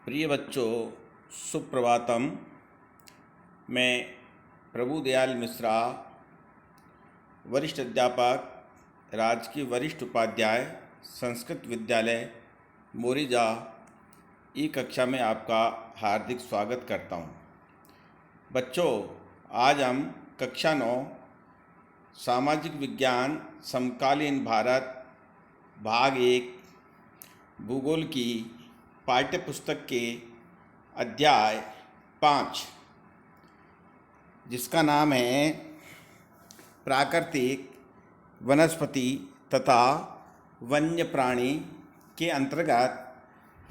प्रिय बच्चों, सुप्रभातम। मैं प्रभुदयाल मिश्रा, वरिष्ठ अध्यापक, राजकीय वरिष्ठ उपाध्याय, संस्कृत विद्यालय मोरिजा ई कक्षा में आपका हार्दिक स्वागत करता हूँ। बच्चों, आज हम कक्षा 9 सामाजिक विज्ञान समकालीन भारत भाग 1 भूगोल की पाठ्य पुस्तक के अध्याय 5, जिसका नाम है प्राकृतिक वनस्पति तथा वन्य प्राणी के अंतर्गत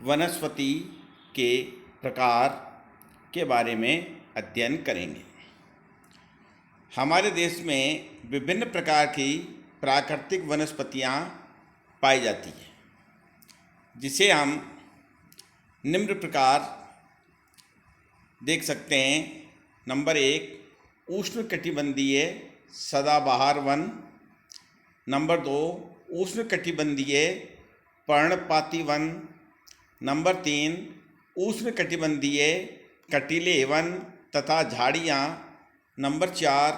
वनस्पति के प्रकार के बारे में अध्ययन करेंगे। हमारे देश में विभिन्न प्रकार की प्राकृतिक वनस्पतियाँ पाई जाती हैं, जिसे हम निम्न प्रकार देख सकते हैं। नंबर 1, उष्णकटिबंधीय सदाबहार वन। नंबर 2, उष्णकटिबंधीय पर्णपाती वन। नंबर 3, उष्णकटिबंधीय कटीले वन तथा झाड़ियाँ। नंबर 4,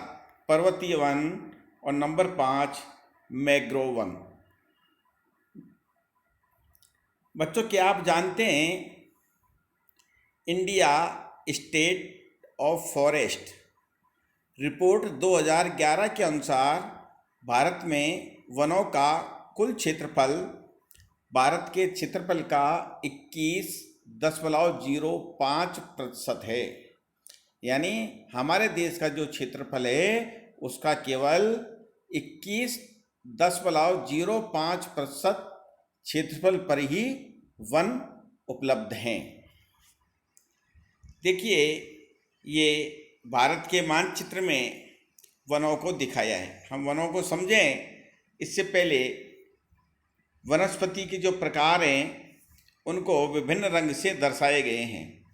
पर्वतीय वन। और नंबर 5, मैंग्रोव वन। बच्चों, क्या आप जानते हैं India state of forest report 2011 के अनुसार भारत में वनों का कुल क्षेत्रफल भारत के क्षेत्रफल का 21.05% है। यानी हमारे देश का जो क्षेत्रफल है उसका केवल 21.05% क्षेत्रफल पर ही वन उपलब्ध हैं। देखिए, ये भारत के मानचित्र में वनों को दिखाया है। हम वनों को समझें इससे पहले वनस्पति के जो प्रकार हैं उनको विभिन्न रंग से दर्शाए गए हैं।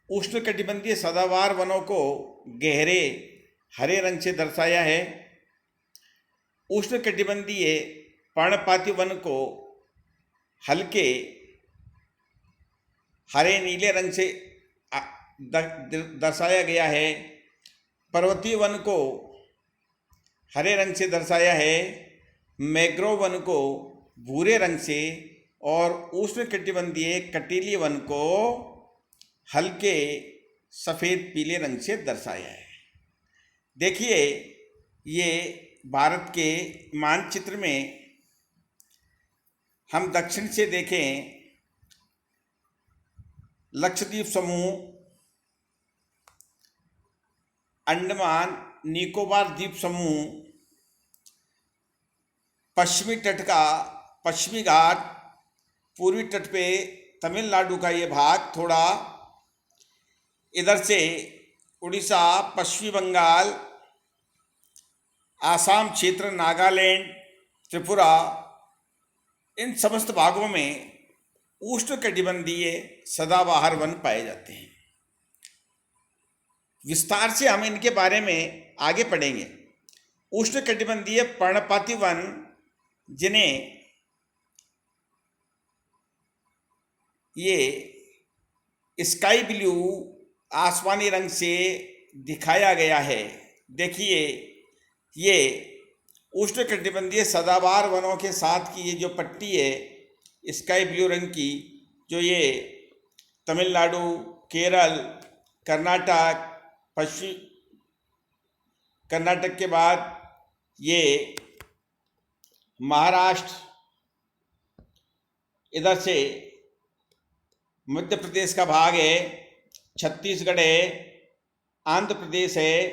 उष्णकटिबंधीय सदाबहार वनों को गहरे हरे रंग से दर्शाया है। उष्णकटिबंधीय पर्णपाती वन को हल्के हरे नीले रंग से दर्शाया गया है। पर्वतीय वन को हरे रंग से दर्शाया है। मैंग्रोव वन को भूरे रंग से और उष्णकटिबंधीय कटीले वन को हल्के सफ़ेद पीले रंग से दर्शाया है। देखिए, ये भारत के मानचित्र में हम दक्षिण से देखें, लक्षद्वीप समूह, अंडमान निकोबार द्वीप समूह, पश्चिमी तट का पश्चिमी घाट, पूर्वी तट पे तमिलनाडु का ये भाग, थोड़ा इधर से उड़ीसा, पश्चिमी बंगाल, आसाम क्षेत्र, नागालैंड, त्रिपुरा, इन समस्त भागों में उष्णकटिबंधीय सदाबहार वन पाए जाते हैं। विस्तार से हम इनके बारे में आगे पढ़ेंगे। उष्णकटिबंधीय पर्णपाती वन, जिन्हें ये स्काई ब्लू आसमानी रंग से दिखाया गया है। देखिए, ये उष्णकटिबंधीय सदाबहार वनों के साथ की ये जो पट्टी है स्काई ब्लू रंग की, जो ये तमिलनाडु, केरल, कर्नाटक, पश्चिम कर्नाटक के बाद ये महाराष्ट्र, इधर से मध्य प्रदेश का भाग है, छत्तीसगढ़ है, आंध्र प्रदेश है,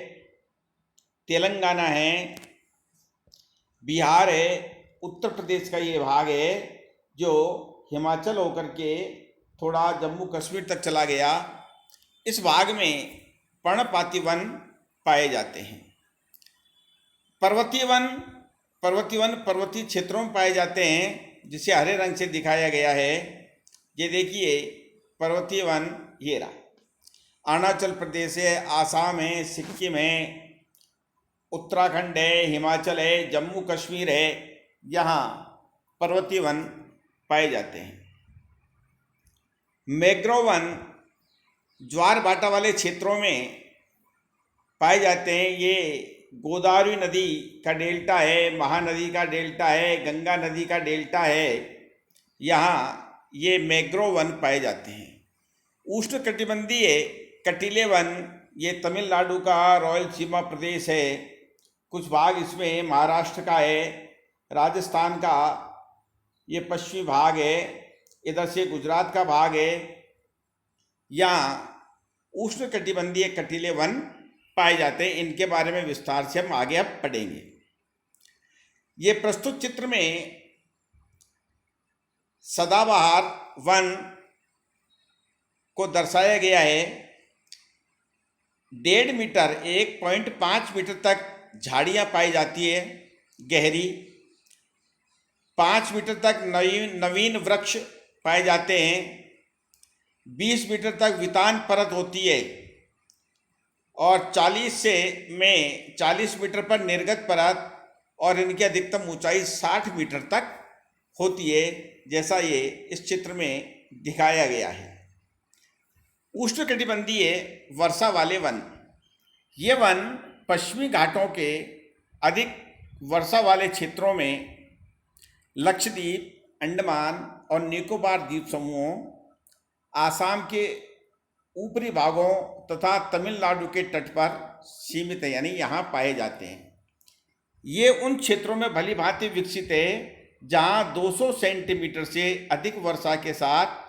तेलंगाना है, बिहार है, उत्तर प्रदेश का ये भाग है जो हिमाचल होकर के थोड़ा जम्मू कश्मीर तक चला गया। इस भाग में पर्णपाती वन पाए जाते हैं। पर्वतीय वन पर्वतीय क्षेत्रों में पाए जाते हैं, जिसे हरे रंग से दिखाया गया है। ये देखिए, पर्वतीय वन ये रहा। अरुणाचल प्रदेश है, आसाम है, सिक्किम है, उत्तराखंड है, हिमाचल है, जम्मू कश्मीर है, यहाँ पर्वतीय वन पाए जाते हैं। मैंग्रोव वन ज्वार भाटा वाले क्षेत्रों में पाए जाते हैं। ये गोदावरी नदी का डेल्टा है, महानदी का डेल्टा है, गंगा नदी का डेल्टा है, यहाँ ये मैंग्रोव वन पाए जाते हैं। उष्णकटिबंधीय कटीले वन ये तमिलनाडु का रायलसीमा प्रदेश है, कुछ भाग इसमें महाराष्ट्र का है, राजस्थान का ये पश्चिमी भाग है, इधर से गुजरात का भाग है। यहाँ उष्णकटिबंधीय कटीले वन पाए जाते हैं। इनके बारे में विस्तार से हम आगे अब पढ़ेंगे। ये प्रस्तुत चित्र में सदाबहार वन को दर्शाया गया है। 1.5 मीटर 1.5 मीटर तक झाड़ियाँ पाई जाती है गहरी। 5 मीटर तक नवीन वृक्ष पाए जाते हैं। 20 मीटर तक वितान परत होती है और 40 मीटर पर निर्गत परत, और इनकी अधिकतम ऊंचाई 60 मीटर तक होती है, जैसा ये इस चित्र में दिखाया गया है। उष्णकटिबंधीय वर्षा वाले वन, ये वन पश्चिमी घाटों के अधिक वर्षा वाले क्षेत्रों में लक्षद्वीप, अंडमान और निकोबार द्वीप समूहों, आसाम के ऊपरी भागों तथा तमिलनाडु के तट पर सीमित है, यानी यहाँ पाए जाते हैं। ये उन क्षेत्रों में भली भांति विकसित है जहाँ 200 सेंटीमीटर से अधिक वर्षा के साथ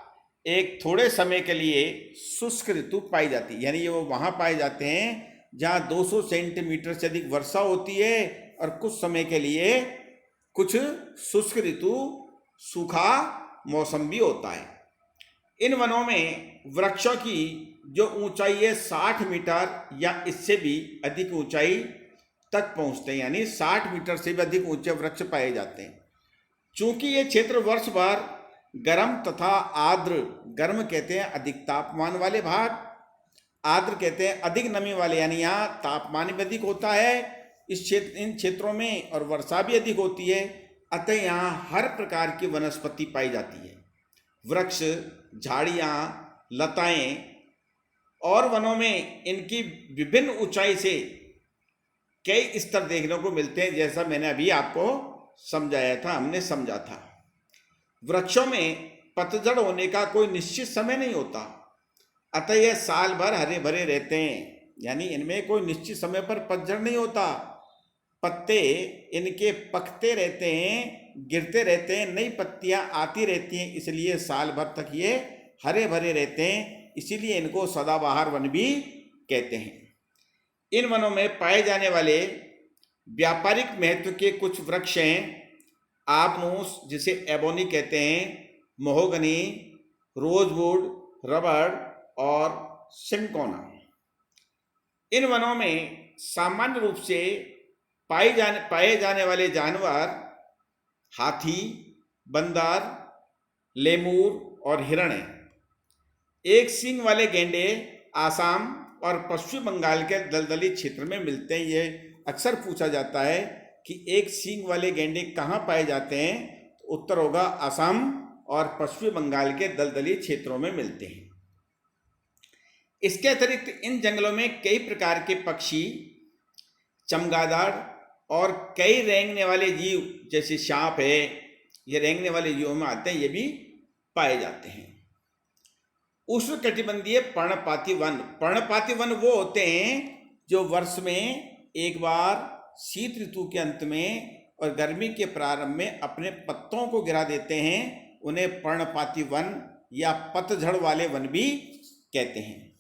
एक थोड़े समय के लिए शुष्क ऋतु पाई जाती है। यानी ये वो वहाँ पाए जाते हैं जहाँ 200 सेंटीमीटर से अधिक वर्षा होती है और कुछ समय के लिए कुछ शुष्क ऋतु, सूखा मौसम भी होता है। इन वनों में वृक्षों की जो ऊंचाई है 60 मीटर या इससे भी अधिक ऊंचाई तक पहुंचते हैं, यानी 60 मीटर से भी अधिक ऊंचे वृक्ष पाए जाते हैं। चूंकि ये क्षेत्र वर्ष भर गर्म तथा आर्द्र, गर्म कहते हैं अधिक तापमान वाले भाग, आर्द्र कहते हैं अधिक नमी वाले, यानी यहाँ तापमान भी अधिक होता है इन क्षेत्रों में और वर्षा भी अधिक होती है, अतः यहाँ हर प्रकार की वनस्पति पाई जाती है। वृक्ष, झाड़ियाँ, लताएं, और वनों में इनकी विभिन्न ऊंचाई से कई स्तर देखने को मिलते हैं, जैसा मैंने अभी आपको समझाया था, हमने समझा था। वृक्षों में पतझड़ होने का कोई निश्चित समय नहीं होता, अतः यह साल भर हरे भरे रहते हैं, यानी इनमें कोई निश्चित समय पर पतझड़ नहीं होता। पत्ते इनके पकते रहते हैं, गिरते रहते हैं, नई पत्तियां आती रहती हैं, इसलिए साल भर तक ये हरे भरे रहते हैं, इसीलिए इनको सदाबहार वन भी कहते हैं। इन वनों में पाए जाने वाले व्यापारिक महत्व के कुछ वृक्ष हैं। आबनूस, जिसे एबोनी कहते हैं, महोगनी, रोजवुड, रबड़ और सिंकोना। इन वनों में सामान्य रूप से पाए जाने वाले जानवर हाथी, बंदर, लेमूर और हिरण हैं। एक सींग वाले गेंडे आसाम और पश्चिम बंगाल के दलदली क्षेत्र में मिलते हैं। ये अक्सर पूछा जाता है कि एक सींग वाले गेंडे कहाँ पाए जाते हैं, तो उत्तर होगा असम और पश्चिम बंगाल के दलदली क्षेत्रों में मिलते हैं। इसके अतिरिक्त इन जंगलों में कई प्रकार के पक्षी, चमगादड़ और कई रेंगने वाले जीव जैसे सांप है, ये रेंगने वाले जीवों में आते हैं, ये भी पाए जाते हैं। उष्णकटिबंधीय पर्णपाती वन, पर्णपाती वन वो होते हैं जो वर्ष में एक बार शीत ऋतु के अंत में और गर्मी के प्रारंभ में अपने पत्तों को गिरा देते हैं, उन्हें पर्णपाती वन या पतझड़ वाले वन भी कहते हैं।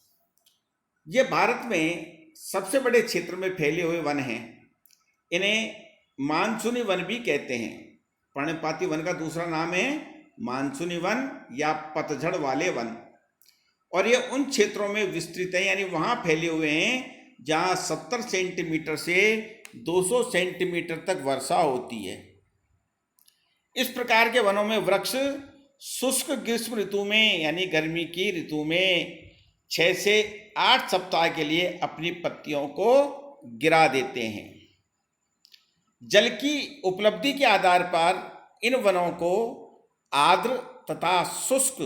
ये भारत में सबसे बड़े क्षेत्र में फैले हुए वन हैं। इन्हें मानसूनी वन भी कहते हैं। पर्णपाती वन का दूसरा नाम है मानसूनी वन या पतझड़ वाले वन, और ये उन क्षेत्रों में विस्तृत है, यानी वहाँ फैले हुए हैं जहाँ 70 सेंटीमीटर से 200 सेंटीमीटर तक वर्षा होती है। इस प्रकार के वनों में वृक्ष शुष्क ग्रीष्म ऋतु में, यानी गर्मी की ऋतु में 6 से 8 सप्ताह के लिए अपनी पत्तियों को गिरा देते हैं। जल की उपलब्धि के आधार पर इन वनों को आर्द्र तथा शुष्क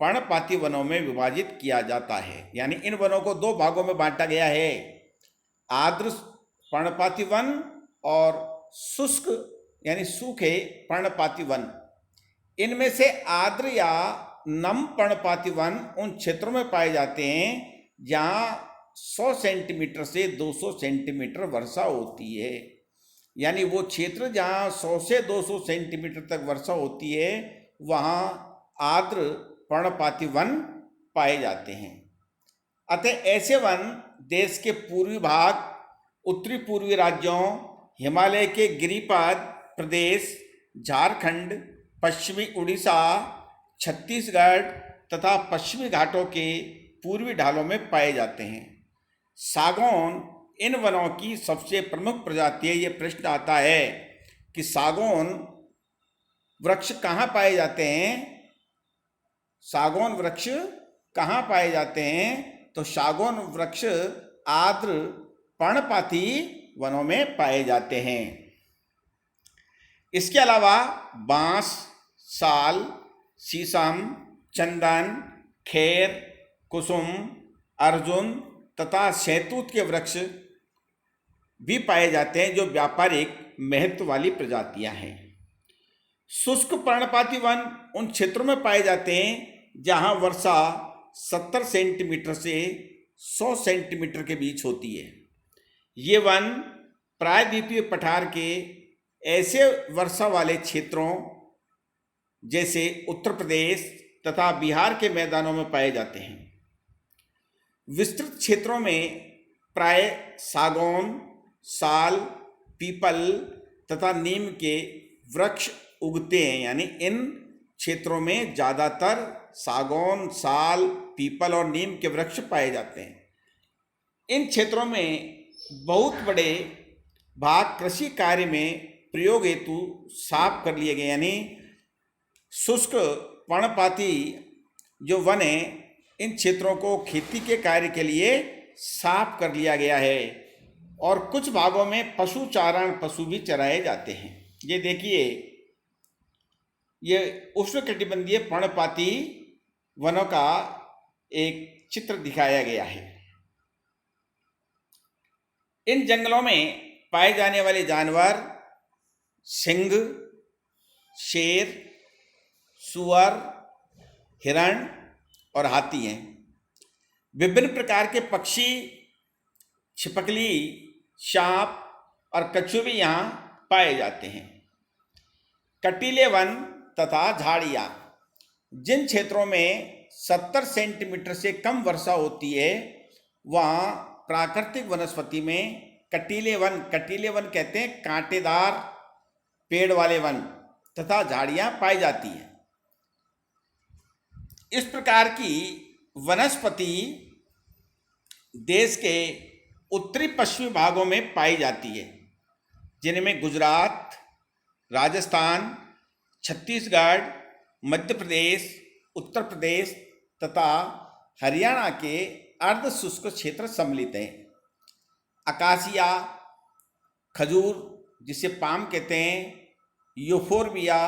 पर्णपाती वनों में विभाजित किया जाता है। यानी इन वनों को दो भागों में बांटा गया है, आर्द्र पर्णपाती वन और शुष्क यानी सूखे पर्णपाती वन। इनमें से आर्द्र या नम पर्णपाती वन उन क्षेत्रों में पाए जाते हैं जहां 100 सेंटीमीटर से 200 सेंटीमीटर वर्षा होती है। यानी वो क्षेत्र जहां 100 से 200 सेंटीमीटर तक वर्षा होती है वहां आर्द्र पर्णपाती वन पाए जाते हैं। अतः ऐसे वन देश के पूर्वी भाग, उत्तरी पूर्वी राज्यों, हिमालय के गिरिपद प्रदेश, झारखंड, पश्चिमी उड़ीसा, छत्तीसगढ़ तथा पश्चिमी घाटों के पूर्वी ढालों में पाए जाते हैं। सागौन इन वनों की सबसे प्रमुख प्रजाति है। ये प्रश्न आता है कि सागौन वृक्ष कहाँ पाए जाते हैं? सागौन वृक्ष कहाँ पाए जाते हैं? तो सागौन वृक्ष आर्द्र पर्णपाती वनों में पाए जाते हैं। इसके अलावा बांस, साल, शीशम, चंदन, खेर, कुसुम, अर्जुन तथा शहतूत के वृक्ष भी पाए जाते हैं जो व्यापारिक महत्व वाली प्रजातियां हैं। शुष्क पर्णपाती वन उन क्षेत्रों में पाए जाते हैं जहां वर्षा 70 सेंटीमीटर से 100 सेंटीमीटर के बीच होती है। ये वन प्रायद्वीपीय पठार के ऐसे वर्षा वाले क्षेत्रों जैसे उत्तर प्रदेश तथा बिहार के मैदानों में पाए जाते हैं। विस्तृत क्षेत्रों में प्राय सागौन, साल, पीपल तथा नीम के वृक्ष उगते हैं। यानी इन क्षेत्रों में ज़्यादातर सागौन, साल, पीपल और नीम के वृक्ष पाए जाते हैं। इन क्षेत्रों में बहुत बड़े भाग कृषि कार्य में प्रयोग हेतु साफ कर लिए गए। यानी शुष्क पर्णपाती जो वन है इन क्षेत्रों को खेती के कार्य के लिए साफ कर लिया गया है और कुछ भागों में पशु चारण पशु भी चराए जाते हैं। ये देखिए, ये उष्णकटिबंधीय पर्णपाती वनों का एक चित्र दिखाया गया है। इन जंगलों में पाए जाने वाले जानवर सिंह, शेर, सुअर, हिरण और हाथी हैं। विभिन्न प्रकार के पक्षी, छिपकली, सांप और कछुए भी यहाँ पाए जाते हैं। कटीले वन तथा झाड़ियाँ जिन क्षेत्रों में 70 सेंटीमीटर से कम वर्षा होती है वहाँ प्राकृतिक वनस्पति में कटीले वन कहते हैं कांटेदार पेड़ वाले वन तथा झाड़ियाँ पाई जाती हैं। इस प्रकार की वनस्पति देश के उत्तरी पश्चिमी भागों में पाई जाती है, जिनमें गुजरात, राजस्थान, छत्तीसगढ़, मध्य प्रदेश, उत्तर प्रदेश तथा हरियाणा के अर्ध शुष्क क्षेत्र सम्मिलित हैं। अकासिया, खजूर जिसे पाम कहते हैं, यूफोर्बिया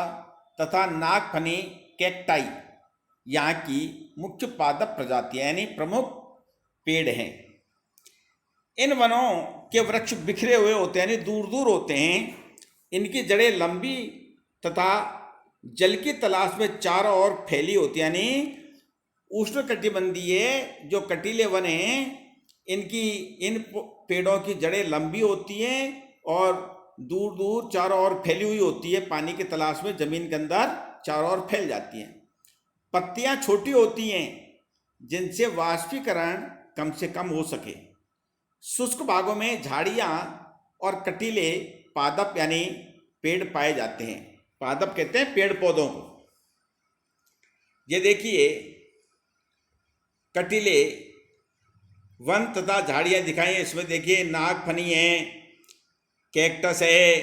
तथा नागफनी कैक्टाई यहाँ की मुख्य पादप प्रजातियां यानी प्रमुख पेड़ हैं। इन वनों के वृक्ष बिखरे हुए होते हैं यानी दूर दूर होते हैं। इनकी जड़ें लंबी तथा जल की तलाश में चारों ओर फैली होती है। यानी उष्णकटिबंधीय जो कटीले वन हैं इन पेड़ों की जड़ें लंबी होती हैं और दूर दूर चारों ओर फैली हुई होती है। पानी की तलाश में जमीन के अंदर चारों ओर फैल जाती हैं। पत्तियां छोटी होती हैं जिनसे वाष्पीकरण कम से कम हो सके। शुष्क भागों में झाड़ियां और कटीले पादप यानी पेड़ पाए जाते हैं। पादप कहते हैं पेड़ पौधों को। ये देखिए, कटीले वन तथा झाड़ियां दिखाई हैं। इसमें देखिए नागफनी है, कैक्टस है,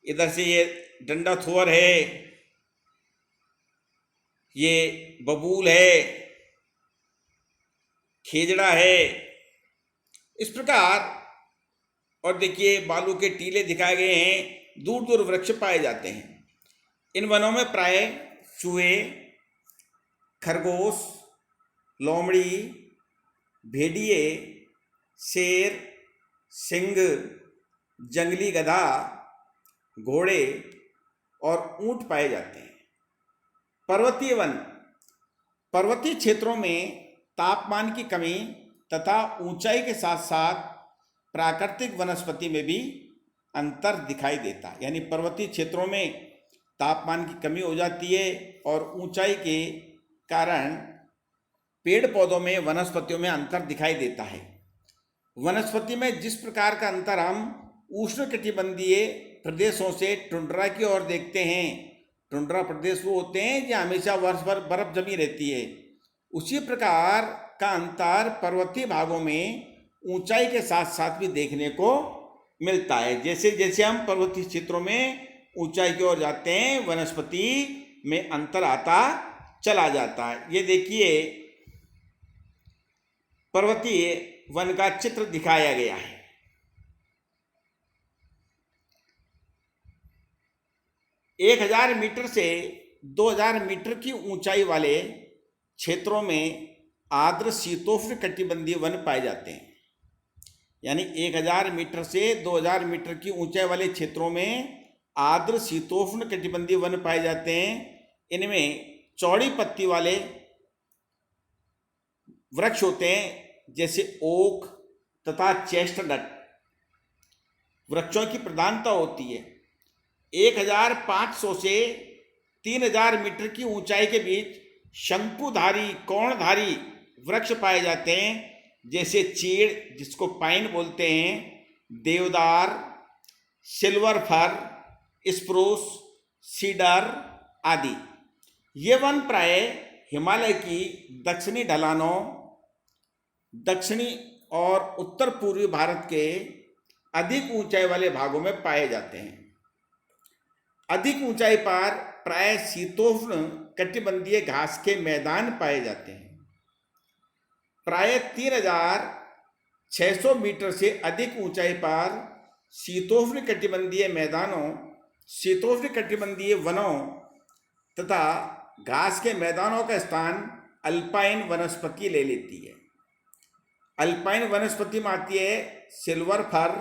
इधर से ये डंडा थुअर है, ये बबूल है, खेजड़ा है, इस प्रकार। और देखिए बालू के टीले दिखाए गए हैं। दूर दूर वृक्ष पाए जाते हैं। इन वनों में प्राय चूहे, खरगोश, लोमड़ी, भेड़िए, शेर, सिंह, जंगली गधा, घोड़े और ऊंट पाए जाते हैं। पर्वतीय वन, पर्वतीय क्षेत्रों में तापमान की कमी तथा ऊंचाई के साथ साथ प्राकृतिक वनस्पति में भी अंतर दिखाई देता है। यानी पर्वतीय क्षेत्रों में तापमान की कमी हो जाती है और ऊंचाई के कारण पेड़ पौधों में, वनस्पतियों में अंतर दिखाई देता है। वनस्पति में जिस प्रकार का अंतर हम उष्णकटिबंधीय प्रदेशों से टुंड्रा की ओर देखते हैं, टुंड्रा प्रदेश वो होते हैं जहाँ हमेशा वर्ष भर बर्फ जमी रहती है, उसी प्रकार का अंतर पर्वतीय भागों में ऊंचाई के साथ साथ भी देखने को मिलता है। जैसे जैसे हम पर्वतीय क्षेत्रों में ऊंचाई की ओर जाते हैं, वनस्पति में अंतर आता चला जाता है। ये देखिए पर्वतीय वन का चित्र दिखाया गया है। एक 1000 मीटर से 2000 मीटर की ऊंचाई वाले क्षेत्रों में आर्द्र शीतोष्ण कटिबंधीय वन पाए जाते हैं। यानी 1000 मीटर से 2000 मीटर की ऊंचाई वाले क्षेत्रों में आर्द्र शीतोष्ण कटिबंधीय वन पाए जाते हैं। इनमें चौड़ी पत्ती वाले वृक्ष होते हैं, जैसे ओक तथा चेस्टनट वृक्षों की प्रधानता होती है। 1500 से 3000 मीटर की ऊंचाई के बीच शंकुधारी, कोणधारी वृक्ष पाए जाते हैं, जैसे चीड़ जिसको पाइन बोलते हैं, देवदार, सिल्वर फर, स्प्रूस, सीडर आदि। ये वन प्राय हिमालय की दक्षिणी ढलानों, दक्षिणी और उत्तर पूर्वी भारत के अधिक ऊंचाई वाले भागों में पाए जाते हैं। अधिक ऊंचाई पर प्राय शीतोष्ण कटिबंधीय घास के मैदान पाए जाते हैं। प्राय 3600 मीटर से अधिक ऊंचाई पर शीतोष्ण कटिबंधीय मैदानों, शीतोष्ण कटिबंधीय वनों तथा घास के मैदानों का स्थान अल्पाइन वनस्पति ले लेती है। अल्पाइन वनस्पति में आती है सिल्वर फर,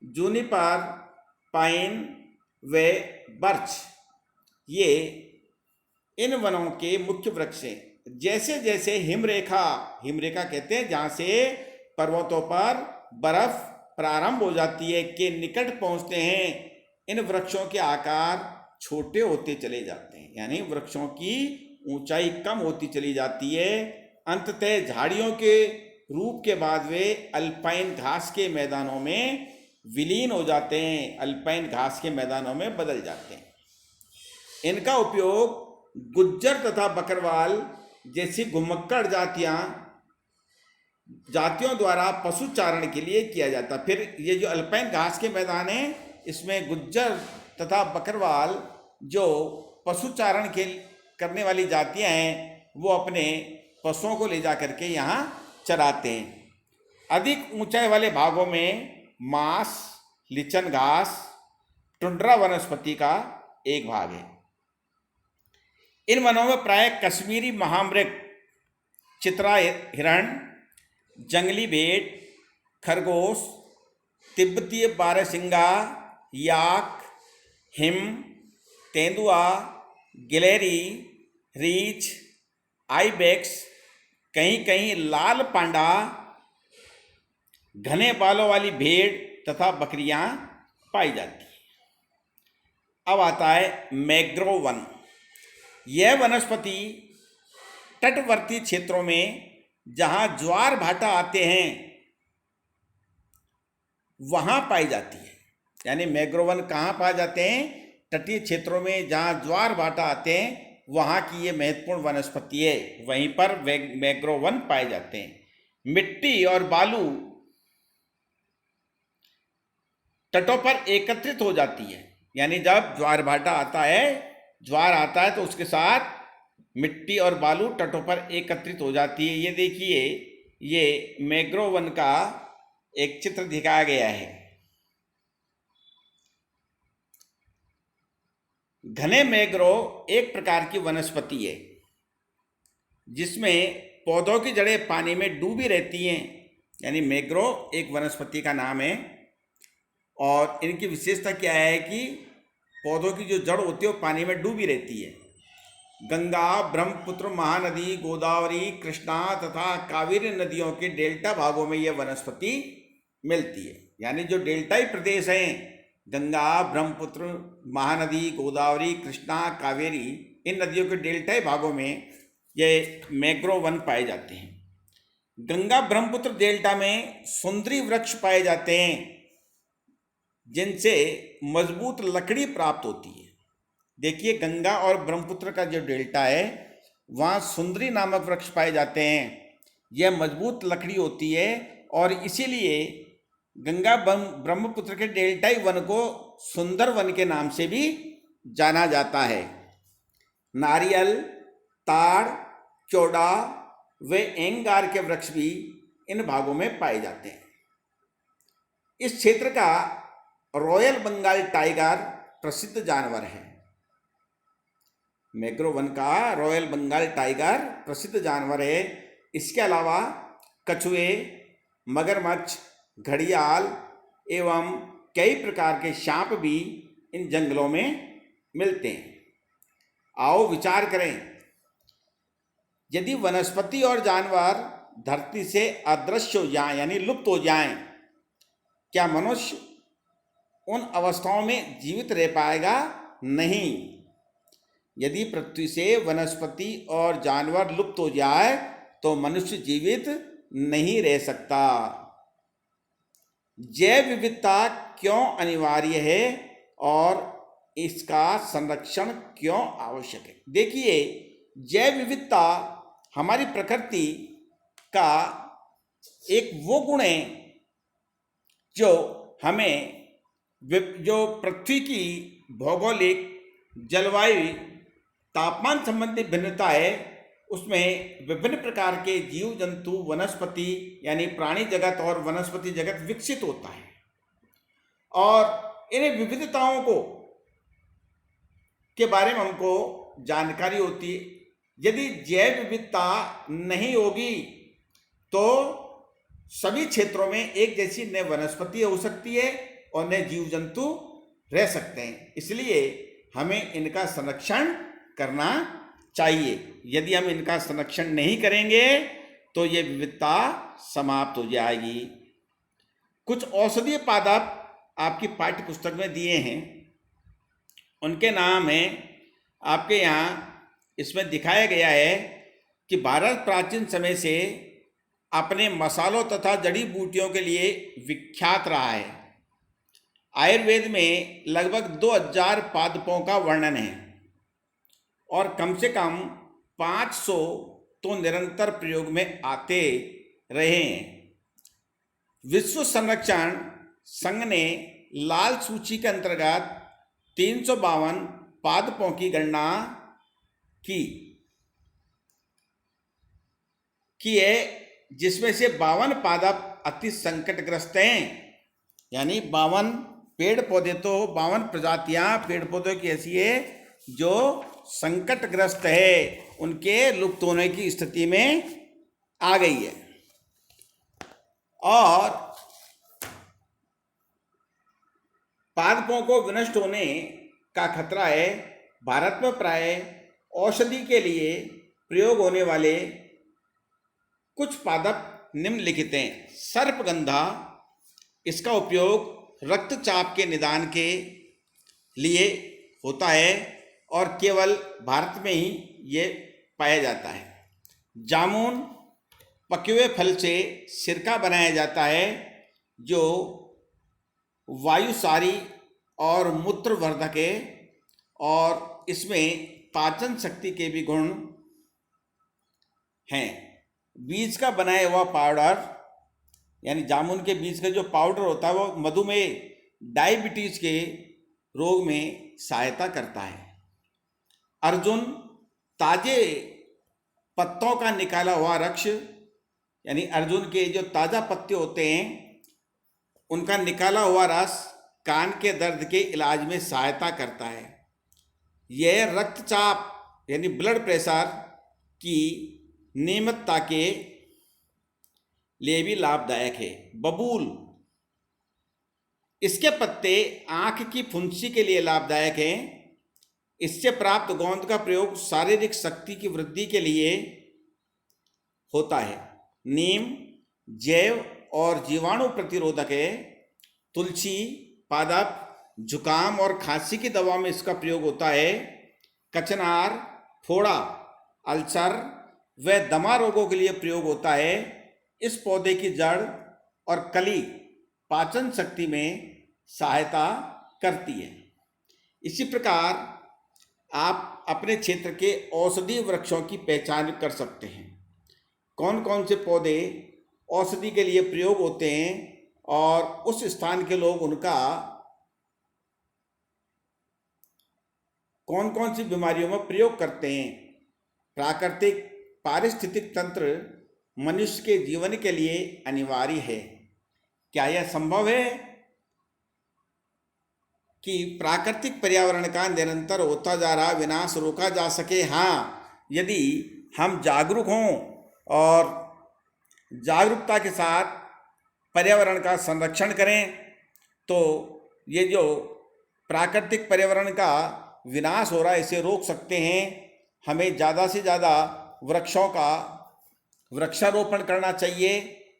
जूनिपर, पाइन व बर्च। ये इन वनों के मुख्य वृक्ष हैं। जैसे जैसे हिमरेखा, हिमरेखा कहते हैं जहाँ से पर्वतों पर बर्फ प्रारंभ हो जाती है, के निकट पहुँचते हैं, इन वृक्षों के आकार छोटे होते चले जाते हैं। यानी वृक्षों की ऊंचाई कम होती चली जाती है। अंततः झाड़ियों के रूप के बाद वे अल्पाइन घास के मैदानों में विलीन हो जाते हैं, अल्पाइन घास के मैदानों में बदल जाते हैं। इनका उपयोग गुज्जर तथा बकरवाल जैसी घुमक्कड़ जातियों द्वारा पशु चारण के लिए किया जाता। फिर ये जो अल्पाइन घास के मैदान हैं, इसमें गुज्जर तथा बकरवाल जो पशु चारण के करने वाली जातियां हैं, वो अपने पशुओं को ले जा करके यहाँ चराते हैं। अधिक ऊंचाई वाले भागों में मांस, लिचन घास, टुंड्रा वनस्पति का एक भाग है। इन वनों में प्राय कश्मीरी महामृग, चित्रा हिरण, जंगली भेड़, खरगोश, तिब्बतीय बारहसिंगा, याक, हिम, तेंदुआ, गिलहरी, रीछ, आइबेक्स, कहीं कहीं लाल पांडा, घने बालों वाली भेड़ तथा बकरियां पाई जाती हैं। अब आता है मैंग्रोव वन। यह वनस्पति तटवर्ती क्षेत्रों में जहां ज्वार भाटा आते हैं वहां पाई जाती है। यानी मैंग्रोव वन कहाँ पाए जाते हैं? तटीय क्षेत्रों में जहां ज्वार भाटा आते हैं वहां की ये महत्वपूर्ण वनस्पति है, वहीं पर मैंग्रोव वन पाए जाते हैं। मिट्टी और बालू तटों पर एकत्रित हो जाती है। यानी जब ज्वार भाटा आता है, ज्वार आता है तो उसके साथ मिट्टी और बालू तटों पर एकत्रित हो जाती है। ये देखिए, ये मैंग्रोव वन का एक चित्र दिखाया गया है। घने मैंग्रोव एक प्रकार की वनस्पति है जिसमें पौधों की जड़ें पानी में डूबी रहती हैं, यानी मैंग्रोव एक वनस्पति का नाम है। और इनकी विशेषता क्या है कि पौधों की जो जड़ होती है वो पानी में डूबी रहती है। गंगा, ब्रह्मपुत्र, महानदी, गोदावरी, कृष्णा तथा कावेरी नदियों के डेल्टा भागों में यह वनस्पति मिलती है। यानी जो डेल्टाई प्रदेश हैं, गंगा, ब्रह्मपुत्र, महानदी, गोदावरी, कृष्णा, कावेरी, इन नदियों के डेल्टाई भागों में ये मैंग्रोव वन पाए जाते हैं। गंगा ब्रह्मपुत्र डेल्टा में सुंदरी वृक्ष पाए जाते हैं, जिनसे मजबूत लकड़ी प्राप्त होती है। देखिए, गंगा और ब्रह्मपुत्र का जो डेल्टा है वहाँ सुंदरी नामक वृक्ष पाए जाते हैं। यह मजबूत लकड़ी होती है और इसीलिए गंगा ब्रह्मपुत्र के डेल्टाई वन को सुंदर वन के नाम से भी जाना जाता है। नारियल, ताड़, चौड़ा व एंगार के वृक्ष भी इन भागों में पाए जाते हैं। इस क्षेत्र का रॉयल बंगाल टाइगर प्रसिद्ध जानवर है। मैंग्रोव वन का रॉयल बंगाल टाइगर प्रसिद्ध जानवर है। इसके अलावा कछुए, मगरमच्छ, घड़ियाल एवं कई प्रकार के सांप भी इन जंगलों में मिलते हैं। आओ विचार करें, यदि वनस्पति और जानवर धरती से अदृश्य हो जाएं, यानी लुप्त हो जाएं, क्या मनुष्य उन अवस्थाओं में जीवित रह पाएगा? नहीं। यदि पृथ्वी से वनस्पति और जानवर लुप्त हो जाए तो मनुष्य जीवित नहीं रह सकता। जैव विविधता क्यों अनिवार्य है और इसका संरक्षण क्यों आवश्यक है? देखिए, जैव विविधता हमारी प्रकृति का एक वो गुण है जो हमें, जो पृथ्वी की भौगोलिक, जलवायु, तापमान संबंधी भिन्नता है, उसमें विभिन्न प्रकार के जीव जंतु, वनस्पति यानी प्राणी जगत और वनस्पति जगत विकसित होता है और इन विविधताओं को के बारे में हमको जानकारी होती है। यदि जैव विविधता नहीं होगी तो सभी क्षेत्रों में एक जैसी न वनस्पति हो सकती है और न जीव जंतु रह सकते हैं। इसलिए हमें इनका संरक्षण करना चाहिए। यदि हम इनका संरक्षण नहीं करेंगे तो ये विविधता समाप्त हो जाएगी। कुछ औषधीय पादप आपकी पाठ्य पुस्तक में दिए हैं, उनके नाम हैं, आपके यहाँ इसमें दिखाया गया है कि भारत प्राचीन समय से अपने मसालों तथा जड़ी बूटियों के लिए विख्यात रहा है। आयुर्वेद में लगभग 2000 पादपों का वर्णन है और कम से कम 500 तो निरंतर प्रयोग में आते रहे हैं। विश्व संरक्षण संघ ने लाल सूची के अंतर्गत 352 पादपों की गणना की है, जिसमें से 52 पादप अति संकटग्रस्त हैं। यानी 52 पेड़ पौधे, तो 52 प्रजातियां पेड़ पौधों की ऐसी है जो संकटग्रस्त है, उनके लुप्त होने की स्थिति में आ गई है। और पादपों को विनष्ट होने का खतरा है। भारत में प्राय औषधि के लिए प्रयोग होने वाले कुछ पादप निम्नलिखित हैं। सर्पगंधा, इसका उपयोग रक्तचाप के निदान के लिए होता है और केवल भारत में ही ये पाया जाता है। जामुन, पके हुए फल से सिरका बनाया जाता है जो वायुसारी और मूत्रवर्धक है और इसमें पाचन शक्ति के भी गुण हैं। बीज का बनाया हुआ पाउडर, यानी जामुन के बीज का जो पाउडर होता है वो मधुमेह, डायबिटीज के रोग में सहायता करता है। अर्जुन, ताजे पत्तों का निकाला हुआ रक्ष, यानी अर्जुन के जो ताज़ा पत्ते होते हैं उनका निकाला हुआ रस कान के दर्द के इलाज में सहायता करता है। यह रक्तचाप यानी ब्लड प्रेशर की नियमितता के लिए भी लाभदायक है। बबूल, इसके पत्ते आंख की फुंसी के लिए लाभदायक हैं। इससे प्राप्त गोंद का प्रयोग शारीरिक शक्ति की वृद्धि के लिए होता है। नीम जैव और जीवाणु प्रतिरोधक है। तुलसी, पादप, जुकाम और खांसी की दवा में इसका प्रयोग होता है। कचनार, फोड़ा, अल्सर व दमा रोगों के लिए प्रयोग होता है। इस पौधे की जड़ और कली पाचन शक्ति में सहायता करती है। इसी प्रकार आप अपने क्षेत्र के औषधीय वृक्षों की पहचान कर सकते हैं। कौन कौन से पौधे औषधि के लिए प्रयोग होते हैं और उस स्थान के लोग उनका कौन कौन सी बीमारियों में प्रयोग करते हैं। प्राकृतिक पारिस्थितिक तंत्र मनुष्य के जीवन के लिए अनिवार्य है। क्या यह संभव है कि प्राकृतिक पर्यावरण का निरंतर होता जा रहा विनाश रोका जा सके? हाँ, यदि हम जागरूक हों और जागरूकता के साथ पर्यावरण का संरक्षण करें तो ये जो प्राकृतिक पर्यावरण का विनाश हो रहा है इसे रोक सकते हैं। हमें ज़्यादा से ज़्यादा वृक्षों का वृक्षारोपण करना चाहिए,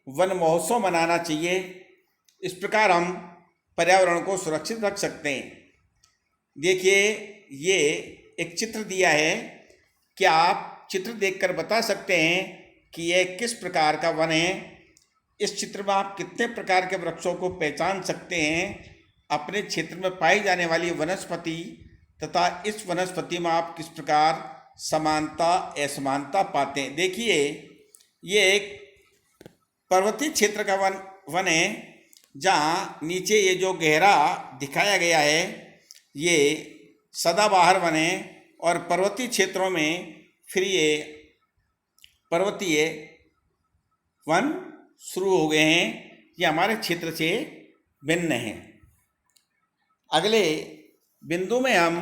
वन महोत्सव मनाना चाहिए। इस प्रकार हम पर्यावरण को सुरक्षित रख सकते हैं। देखिए, ये एक चित्र दिया है। क्या आप चित्र देखकर बता सकते हैं कि यह किस प्रकार का वन है? इस चित्र में आप कितने प्रकार के वृक्षों को पहचान सकते हैं? अपने क्षेत्र में पाई जाने वाली वनस्पति तथा इस वनस्पति में आप किस प्रकार समानता असमानता पाते हैं? देखिए, ये एक पर्वतीय क्षेत्र का वन है जहाँ नीचे ये जो गहरा दिखाया गया है ये सदाबहार वन है और पर्वतीय क्षेत्रों में फिर ये पर्वतीय वन शुरू हो गए हैं। ये हमारे क्षेत्र से भिन्न हैं। अगले बिंदु में हम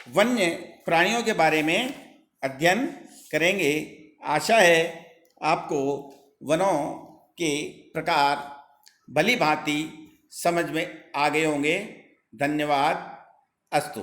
वन्य प्राणियों के बारे में अध्ययन करेंगे। आशा है आपको वनों के प्रकार भली भांति समझ में आ गए होंगे। धन्यवाद। अस्तु।